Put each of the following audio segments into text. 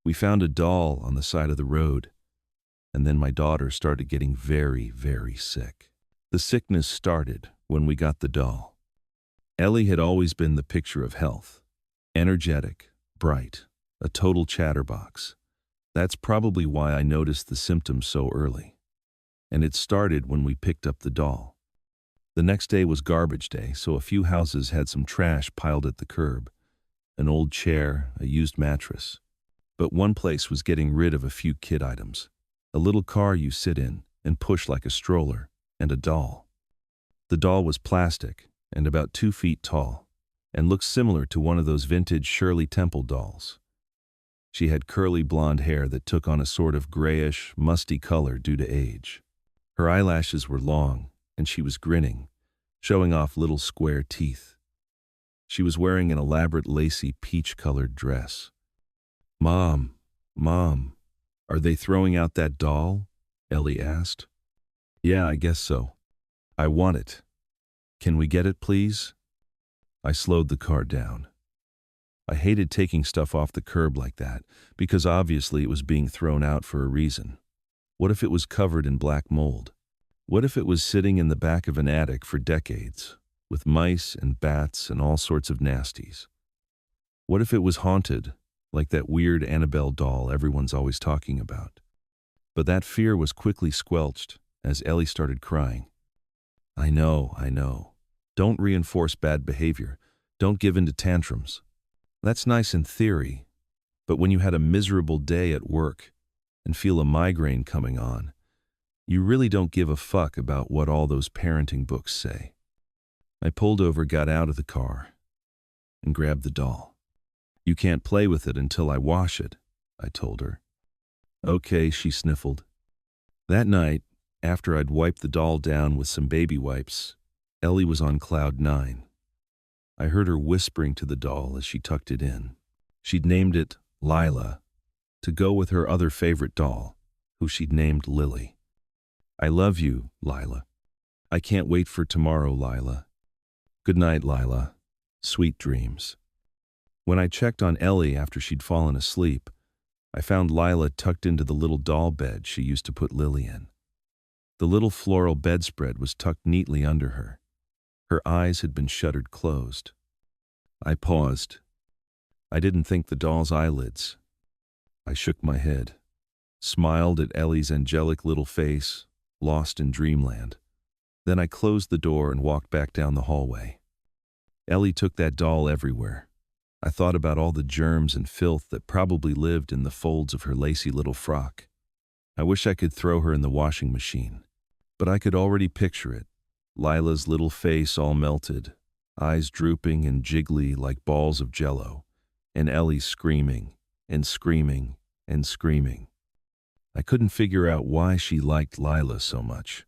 We found a doll on the side of the road, and then my daughter started getting very, very sick. The sickness started when we got the doll. Ellie had always been the picture of health. Energetic, bright, a total chatterbox. That's probably why I noticed the symptoms so early. And it started when we picked up the doll. The next day was garbage day, so a few houses had some trash piled at the curb. An old chair, a used mattress. But one place was getting rid of a few kid items. A little car you sit in and push like a stroller, and a doll. The doll was plastic and about 2 feet tall, and looked similar to one of those vintage Shirley Temple dolls. She had curly blonde hair that took on a sort of grayish, musty color due to age. Her eyelashes were long, and she was grinning, showing off little square teeth. She was wearing an elaborate lacy peach-colored dress. Mom, are they throwing out that doll?" Ellie asked. "Yeah, I guess so. I want it. Can we get it, please?" I slowed the car down. I hated taking stuff off the curb like that, because obviously it was being thrown out for a reason. What if it was covered in black mold? What if it was sitting in the back of an attic for decades, with mice and bats and all sorts of nasties? What if it was haunted, like that weird Annabelle doll everyone's always talking about? But that fear was quickly squelched as Ellie started crying. I know. Don't reinforce bad behavior. Don't give in to tantrums. That's nice in theory, but when you had a miserable day at work and feel a migraine coming on, you really don't give a fuck about what all those parenting books say. I pulled over, got out of the car, and grabbed the doll. "You can't play with it until I wash it," I told her. "Okay," she sniffled. That night, after I'd wiped the doll down with some baby wipes, Ellie was on cloud 9. I heard her whispering to the doll as she tucked it in. She'd named it Lila, to go with her other favorite doll, who she'd named Lily. "I love you, Lila. I can't wait for tomorrow, Lila. Good night, Lila. Sweet dreams." When I checked on Ellie after she'd fallen asleep, I found Lila tucked into the little doll bed she used to put Lily in. The little floral bedspread was tucked neatly under her. Her eyes had been shuttered closed. I paused. I didn't think the doll's eyelids. I shook my head, smiled at Ellie's angelic little face, lost in dreamland. Then I closed the door and walked back down the hallway. Ellie took that doll everywhere. I thought about all the germs and filth that probably lived in the folds of her lacy little frock. I wish I could throw her in the washing machine, but I could already picture it. Lila's little face all melted, eyes drooping and jiggly like balls of jello, and Ellie screaming and screaming and screaming. I couldn't figure out why she liked Lila so much.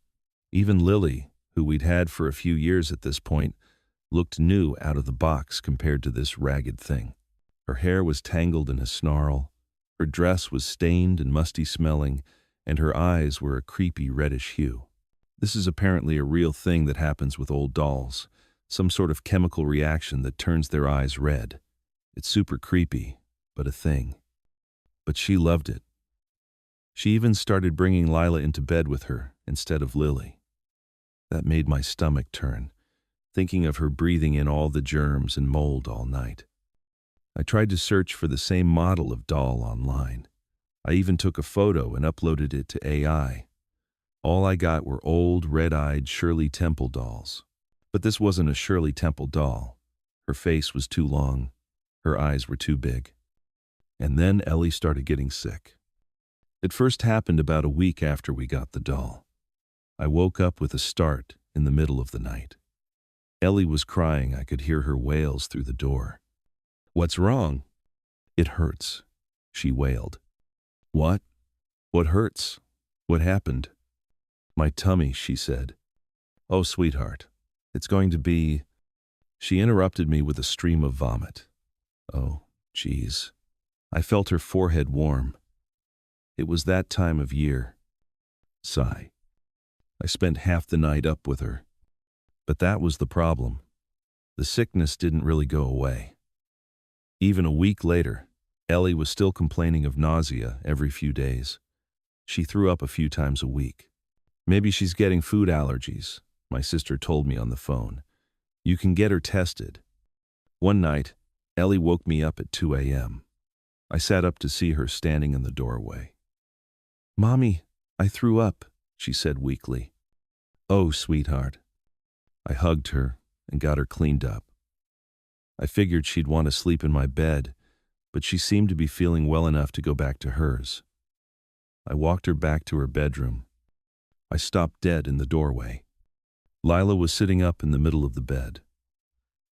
Even Lily, who we'd had for a few years at this point, looked new out of the box compared to this ragged thing. Her hair was tangled in a snarl, her dress was stained and musty smelling, and her eyes were a creepy reddish hue. This is apparently a real thing that happens with old dolls, some sort of chemical reaction that turns their eyes red. It's super creepy, but a thing. But she loved it. She even started bringing Lila into bed with her instead of Lily. That made my stomach turn, thinking of her breathing in all the germs and mold all night. I tried to search for the same model of doll online. I even took a photo and uploaded it to AI. All I got were old, red-eyed Shirley Temple dolls. But this wasn't a Shirley Temple doll. Her face was too long. Her eyes were too big. And then Ellie started getting sick. It first happened about a week after we got the doll. I woke up with a start in the middle of the night. Ellie was crying. I could hear her wails through the door. "What's wrong?" "It hurts," she wailed. "What? What hurts? What happened?" "My tummy," she said. "Oh, sweetheart, it's going to be—" She interrupted me with a stream of vomit. Oh, geez. I felt her forehead warm. It was that time of year. Sigh. I spent half the night up with her. But that was the problem. The sickness didn't really go away. Even a week later, Ellie was still complaining of nausea every few days. She threw up a few times a week. Maybe she's getting food allergies, my sister told me on the phone. You can get her tested. One night, Ellie woke me up at 2 a.m. I sat up to see her standing in the doorway. "Mommy, I threw up," she said weakly. "Oh, sweetheart." I hugged her and got her cleaned up. I figured she'd want to sleep in my bed, but she seemed to be feeling well enough to go back to hers. I walked her back to her bedroom. I stopped dead in the doorway. Lila was sitting up in the middle of the bed.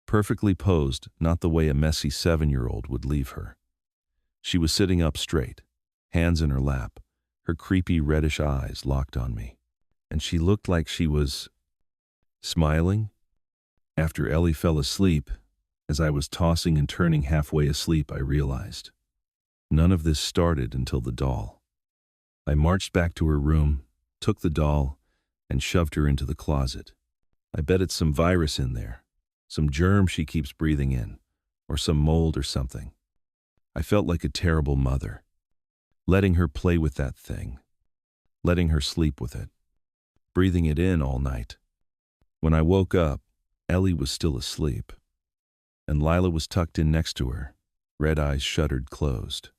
Perfectly posed, not the way a messy 7-year-old would leave her. She was sitting up straight, hands in her lap, her creepy reddish eyes locked on me. And she looked like she was smiling. After Ellie fell asleep, as I was tossing and turning halfway asleep, I realized none of this started until the doll. I marched back to her room, took the doll, and shoved her into the closet. I bet it's some virus in there, some germ she keeps breathing in, or some mold or something. I felt like a terrible mother, letting her play with that thing, letting her sleep with it, breathing it in all night. When I woke up, Ellie was still asleep, and Lila was tucked in next to her, red eyes shuttered closed.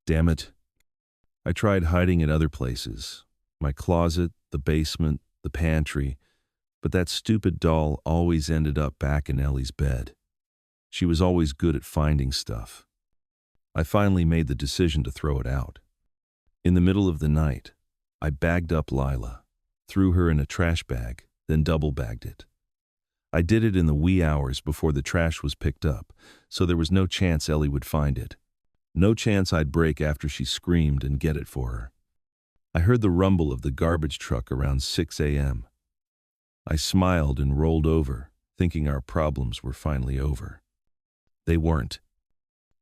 Damn it. I tried hiding at other places, my closet, the basement, the pantry, but that stupid doll always ended up back in Ellie's bed. She was always good at finding stuff. I finally made the decision to throw it out. In the middle of the night, I bagged up Lila, threw her in a trash bag, then double-bagged it. I did it in the wee hours before the trash was picked up, so there was no chance Ellie would find it. No chance I'd break after she screamed and get it for her. I heard the rumble of the garbage truck around 6 a.m. I smiled and rolled over, thinking our problems were finally over. They weren't.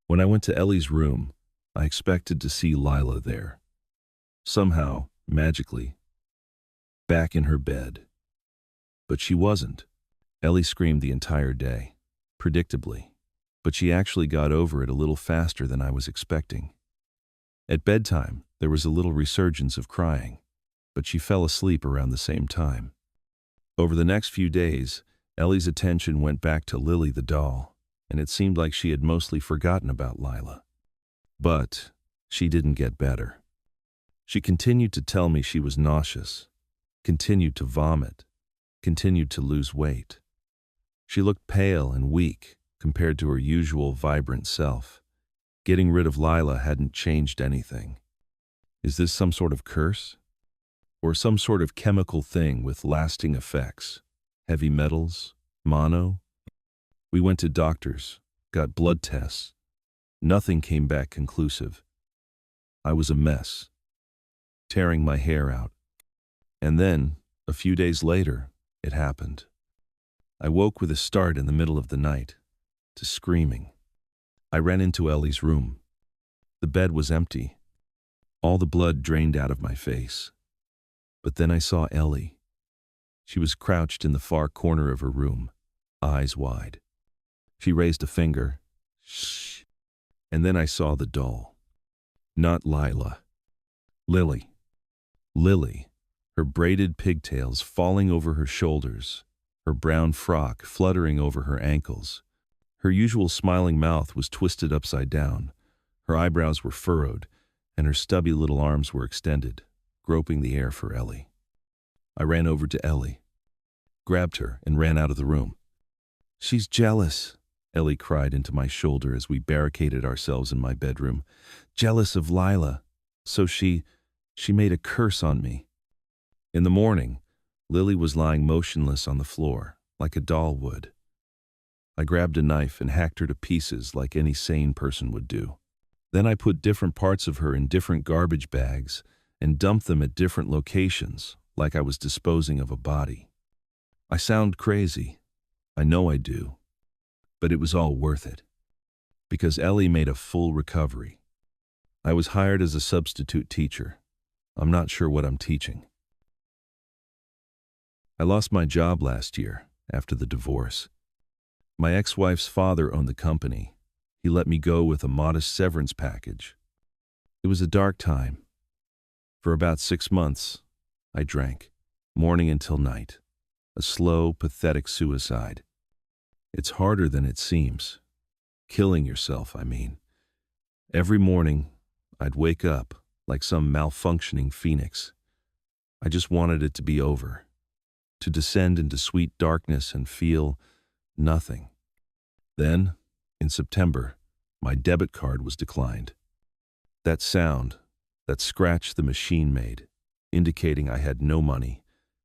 When I went to Ellie's room, I expected to see Lila there. Somehow, magically, back in her bed. But she wasn't. Ellie screamed the entire day, predictably, but she actually got over it a little faster than I was expecting. At bedtime, there was a little resurgence of crying, but she fell asleep around the same time. Over the next few days, Ellie's attention went back to Lily the doll, and it seemed like she had mostly forgotten about Lila. But she didn't get better. She continued to tell me she was nauseous, continued to vomit, continued to lose weight. She looked pale and weak compared to her usual vibrant self. Getting rid of Lila hadn't changed anything. Is this some sort of curse? Or some sort of chemical thing with lasting effects? Heavy metals? Mono? We went to doctors, got blood tests. Nothing came back conclusive. I was a mess, tearing my hair out. And then, a few days later, it happened. I woke with a start in the middle of the night, to screaming. I ran into Ellie's room. The bed was empty. All the blood drained out of my face. But then I saw Ellie. She was crouched in the far corner of her room, eyes wide. She raised a finger. Shh. And then I saw the doll. Not Lila. Lily. Lily, her braided pigtails falling over her shoulders, her brown frock fluttering over her ankles. Her usual smiling mouth was twisted upside down. Her eyebrows were furrowed, and her stubby little arms were extended, groping the air for Ellie. I ran over to Ellie, grabbed her, and ran out of the room. "She's jealous," Ellie cried into my shoulder as we barricaded ourselves in my bedroom. "Jealous of Lila. So she made a curse on me." In the morning, Lily was lying motionless on the floor, like a doll would. I grabbed a knife and hacked her to pieces like any sane person would do. Then I put different parts of her in different garbage bags and dumped them at different locations, like I was disposing of a body. I sound crazy. I know I do. But it was all worth it. Because Ellie made a full recovery. I was hired as a substitute teacher. I'm not sure what I'm teaching. I lost my job last year, after the divorce. My ex-wife's father owned the company. He let me go with a modest severance package. It was a dark time. For about 6 months, I drank, morning until night. A slow, pathetic suicide. It's harder than it seems. Killing yourself, I mean. Every morning, I'd wake up like some malfunctioning phoenix. I just wanted it to be over, to descend into sweet darkness and feel nothing. Then, in September, my debit card was declined. That sound, that scratch the machine made, indicating I had no money,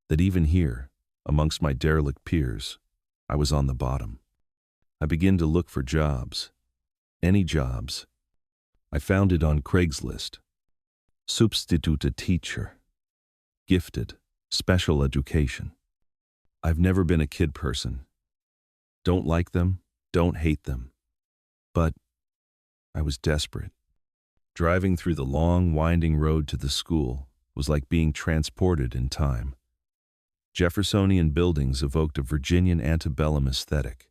that even here, amongst my derelict peers, I was on the bottom. I began to look for jobs. Any jobs. I found it on Craigslist. Substitute teacher. Gifted. Special education. I've never been a kid person. Don't like them, don't hate them. But I was desperate. Driving through the long, winding road to the school was like being transported in time. Jeffersonian buildings evoked a Virginian antebellum aesthetic.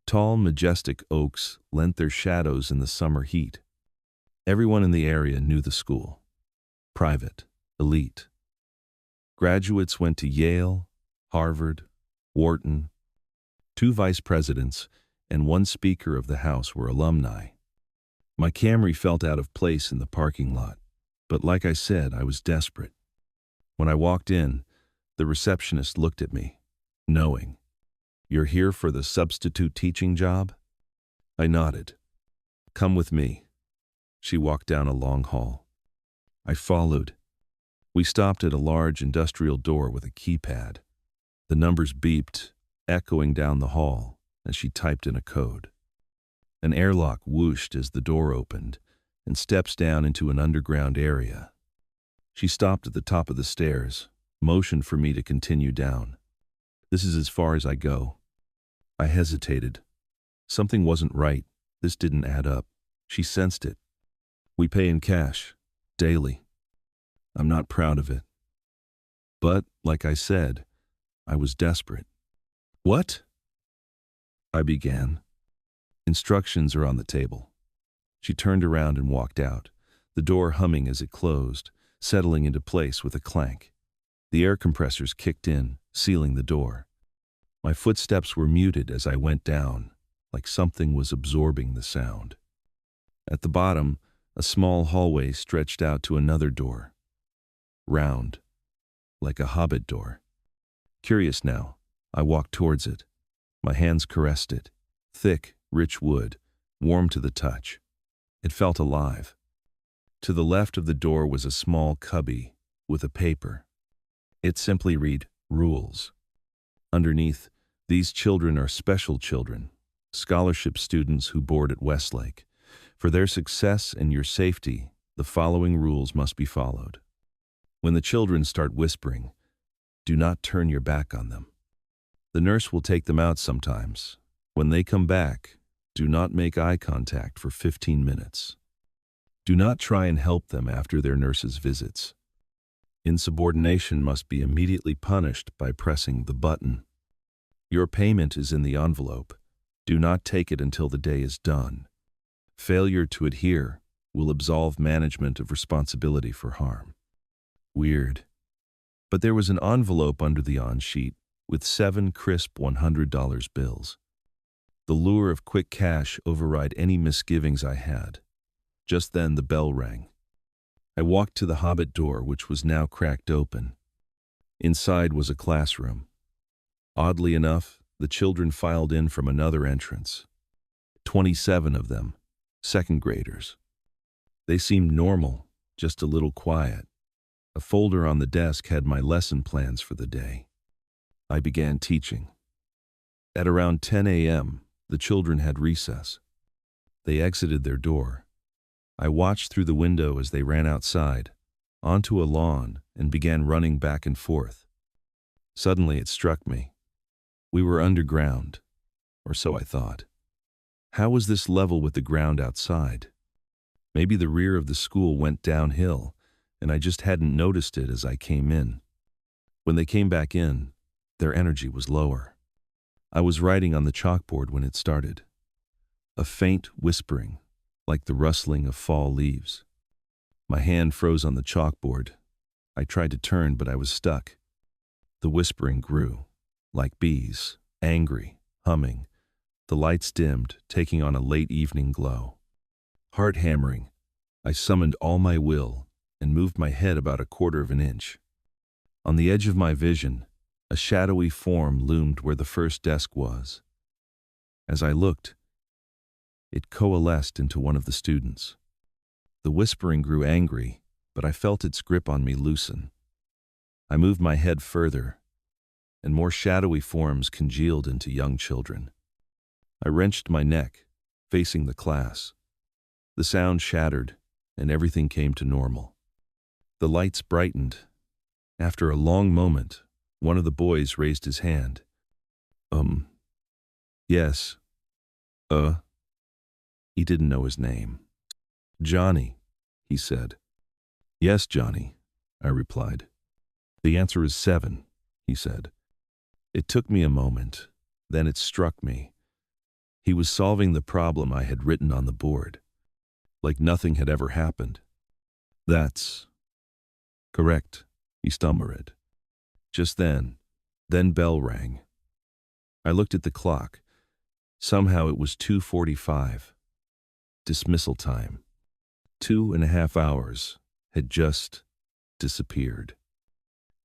Tall, majestic oaks lent their shadows in the summer heat. Everyone in the area knew the school. Private, elite. Graduates went to Yale, Harvard, Wharton. 2 vice presidents and 1 Speaker of the House were alumni. My Camry felt out of place in the parking lot, but like I said, I was desperate. When I walked in, the receptionist looked at me, knowing. "You're here for the substitute teaching job?" I nodded. "Come with me." She walked down a long hall. I followed. We stopped at a large industrial door with a keypad. The numbers beeped, echoing down the hall as she typed in a code. An airlock whooshed as the door opened and steps down into an underground area. She stopped at the top of the stairs, motioned for me to continue down. "This is as far as I go." I hesitated. Something wasn't right. This didn't add up. She sensed it. "We pay in cash, daily." I'm not proud of it. But, like I said, I was desperate. "What?" I began. "Instructions are on the table." She turned around and walked out, the door humming as it closed, settling into place with a clank. The air compressors kicked in, sealing the door. My footsteps were muted as I went down, like something was absorbing the sound. At the bottom, a small hallway stretched out to another door. Round, like a hobbit door. Curious now, I walked towards it. My hands caressed it. Thick, rich wood, warm to the touch. It felt alive. To the left of the door was a small cubby with a paper. It simply read, "Rules." Underneath, "These children are special children, scholarship students who board at Westlake. For their success and your safety, the following rules must be followed. When the children start whispering, do not turn your back on them. The nurse will take them out sometimes. When they come back, do not make eye contact for 15 minutes. Do not try and help them after their nurse's visits. Insubordination must be immediately punished by pressing the button. Your payment is in the envelope. Do not take it until the day is done. Failure to adhere will absolve management of responsibility for harm." Weird. But there was an envelope under the on-sheet with 7 crisp $100 bills. The lure of quick cash override any misgivings I had. Just then the bell rang. I walked to the hobbit door, which was now cracked open. Inside was a classroom. Oddly enough, the children filed in from another entrance. 27 of them, 2nd graders. They seemed normal, just a little quiet. A folder on the desk had my lesson plans for the day. I began teaching. At around 10 a.m., the children had recess. They exited their door. I watched through the window as they ran outside, onto a lawn, and began running back and forth. Suddenly it struck me. We were underground, or so I thought. How was this level with the ground outside? Maybe the rear of the school went downhill, and I just hadn't noticed it as I came in. When they came back in, their energy was lower. I was writing on the chalkboard when it started. a faint whispering, like the rustling of fall leaves. My hand froze on the chalkboard. I tried to turn, but I was stuck. The whispering grew, like bees, angry, humming. The lights dimmed, taking on a late evening glow. Heart hammering, I summoned all my will and moved my head about a quarter of an inch. On the edge of my vision, a shadowy form loomed where the first desk was. As I looked, it coalesced into one of the students. The whispering grew angry, but I felt its grip on me loosen. I moved my head further, and more shadowy forms congealed into young children. I wrenched my neck, facing the class. The sound shattered, and everything came to normal. The lights brightened. After a long moment, one of the boys raised his hand. Yes. He didn't know his name. Johnny, he said. Yes, Johnny, I replied. The answer is 7, he said. It took me a moment, then it struck me. He was solving the problem I had written on the board, like nothing had ever happened. That's correct, he stammered. Just then bell rang. I looked at the clock. Somehow it was 2:45. Dismissal time. 2.5 hours had just disappeared.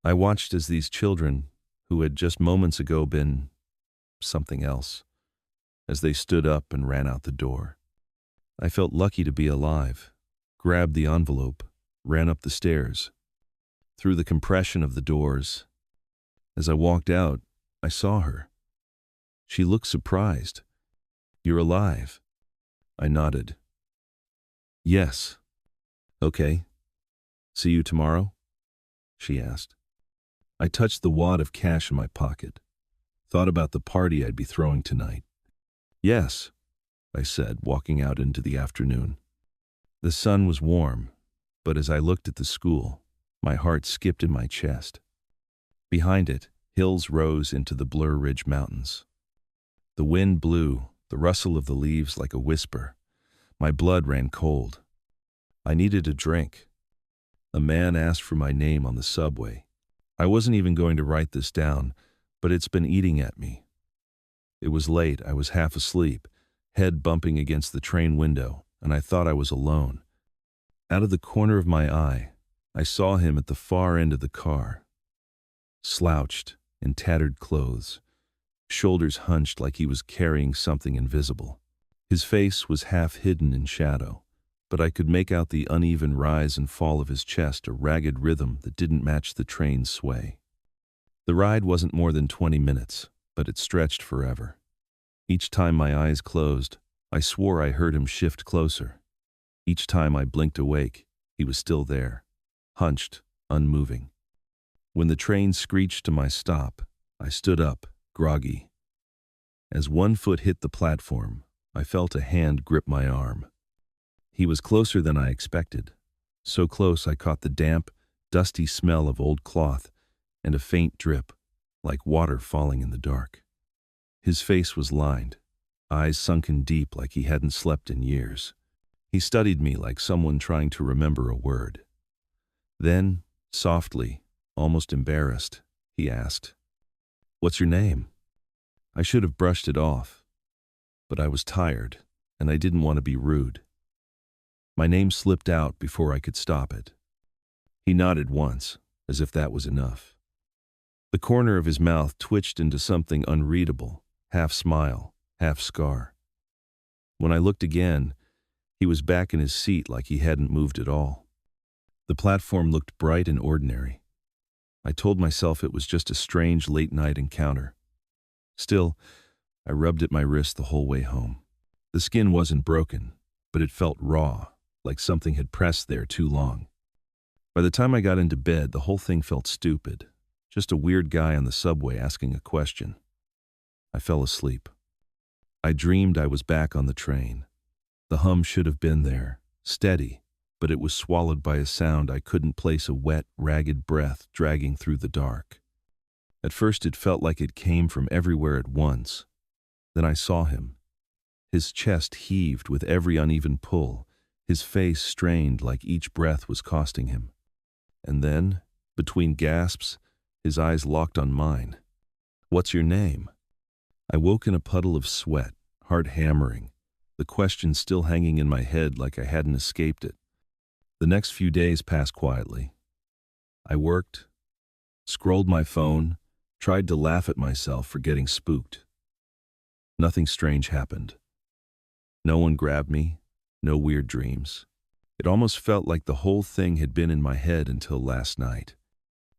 I watched as these children, who had just moments ago been something else, as they stood up and ran out the door. I felt lucky to be alive, grabbed the envelope, ran up the stairs. Through the compression of the doors, as I walked out, I saw her. She looked surprised. You're alive. I nodded. Yes. Okay. See you tomorrow? She asked. I touched the wad of cash in my pocket, thought about the party I'd be throwing tonight. Yes, I said, walking out into the afternoon. The sun was warm, but as I looked at the school, my heart skipped in my chest. Behind it, hills rose into the Blur Ridge Mountains. The wind blew, the rustle of the leaves like a whisper. My blood ran cold. I needed a drink. A man asked for my name on the subway. I wasn't even going to write this down, but it's been eating at me. It was late, I was half asleep, head bumping against the train window, and I thought I was alone. Out of the corner of my eye, I saw him at the far end of the car. Slouched, in tattered clothes, shoulders hunched like he was carrying something invisible. His face was half hidden in shadow, but I could make out the uneven rise and fall of his chest, a ragged rhythm that didn't match the train's sway. The ride wasn't more than 20 minutes, but it stretched forever. Each time my eyes closed, I swore I heard him shift closer. Each time I blinked awake, he was still there, hunched, unmoving. When the train screeched to my stop, I stood up, groggy. As one foot hit the platform, I felt a hand grip my arm. He was closer than I expected, so close I caught the damp, dusty smell of old cloth and a faint drip, like water falling in the dark. His face was lined, eyes sunken deep like he hadn't slept in years. He studied me like someone trying to remember a word. Then, softly, almost embarrassed, he asked, "What's your name?" I should have brushed it off, but I was tired, and I didn't want to be rude. My name slipped out before I could stop it. He nodded once, as if that was enough. The corner of his mouth twitched into something unreadable, half smile, half scar. When I looked again, he was back in his seat like he hadn't moved at all. The platform looked bright and ordinary. I told myself it was just a strange late-night encounter. Still, I rubbed at my wrist the whole way home. The skin wasn't broken, but it felt raw, like something had pressed there too long. By the time I got into bed, the whole thing felt stupid. Just a weird guy on the subway asking a question. I fell asleep. I dreamed I was back on the train. The hum should have been there, steady, but it was swallowed by a sound I couldn't place, a wet, ragged breath dragging through the dark. At first it felt like it came from everywhere at once. Then I saw him. His chest heaved with every uneven pull, his face strained like each breath was costing him. And then, between gasps, his eyes locked on mine. "What's your name?" I woke in a puddle of sweat, heart hammering, the question still hanging in my head like I hadn't escaped it. The next few days passed quietly. I worked, scrolled my phone, tried to laugh at myself for getting spooked. Nothing strange happened. No one grabbed me, no weird dreams. It almost felt like the whole thing had been in my head until last night.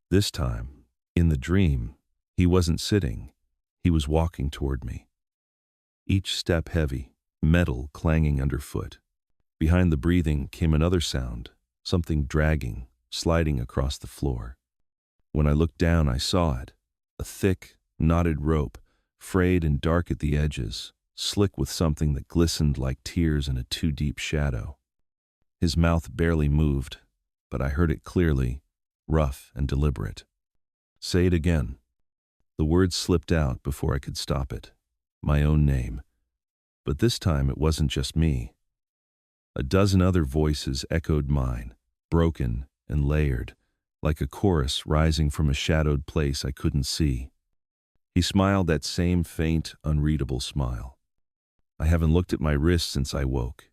This time, in the dream, he wasn't sitting, he was walking toward me. Each step heavy, metal clanging underfoot. Behind the breathing came another sound, something dragging, sliding across the floor. When I looked down, I saw it, a thick, knotted rope, frayed and dark at the edges, slick with something that glistened like tears in a too-deep shadow. His mouth barely moved, but I heard it clearly, rough and deliberate. "Say it again." The words slipped out before I could stop it. My own name. But this time it wasn't just me. A dozen other voices echoed mine, broken and layered, like a chorus rising from a shadowed place I couldn't see. He smiled that same faint, unreadable smile. "I haven't looked at my wrist since I woke.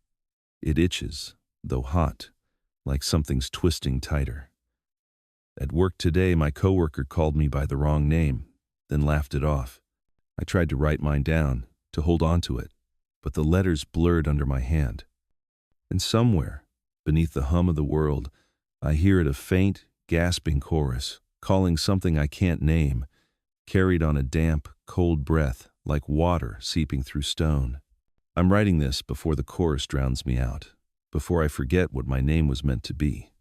It itches, though hot, like something's twisting tighter. At work today, my coworker called me by the wrong name, then laughed it off. I tried to write mine down, to hold on to it, but the letters blurred under my hand. And somewhere, beneath the hum of the world, I hear it, a faint, gasping chorus, calling something I can't name, carried on a damp, cold breath like water seeping through stone. I'm writing this before the chorus drowns me out, before I forget what my name was meant to be.